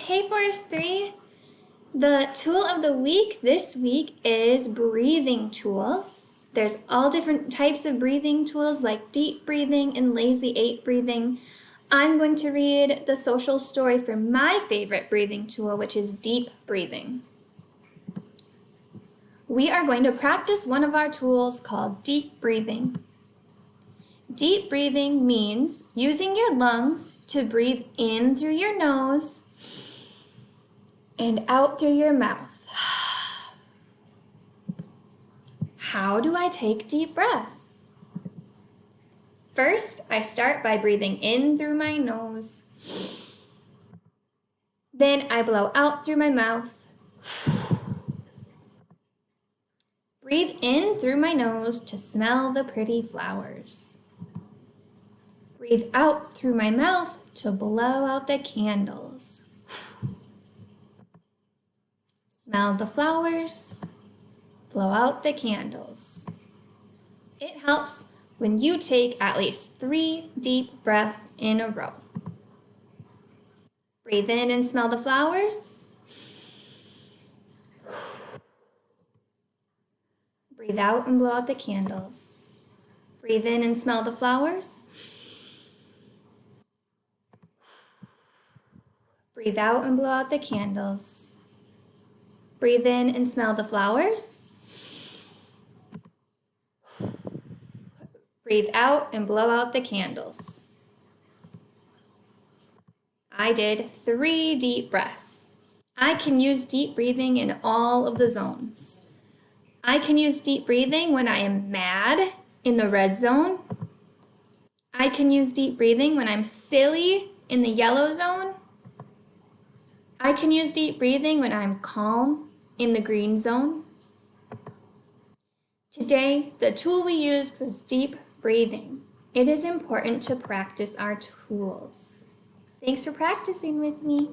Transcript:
Hey Forest 3! The tool of the week this week is breathing tools. There's all different types of breathing tools like deep breathing and lazy 8 breathing. I'm going to read the social story for my favorite breathing tool, which is deep breathing. We are going to practice one of our tools called deep breathing. Deep breathing means using your lungs to breathe in through your nose and out through your mouth. How do I take deep breaths? First, I start by breathing in through my nose. Then I blow out through my mouth. Breathe in through my nose to smell the pretty flowers. Breathe out through my mouth to blow out the candles. Smell the flowers, blow out the candles. It helps when you take at least 3 deep breaths in a row. Breathe in and smell the flowers. Breathe out and blow out the candles. Breathe in and smell the flowers. Breathe out and blow out the candles. Breathe in and smell the flowers. Breathe out and blow out the candles. I did 3 deep breaths. I can use deep breathing in all of the zones. I can use deep breathing when I am mad in the red zone. I can use deep breathing when I'm silly in the yellow zone. I can use deep breathing when I'm calm in the green zone. Today, the tool we used was deep breathing. It is important to practice our tools. Thanks for practicing with me.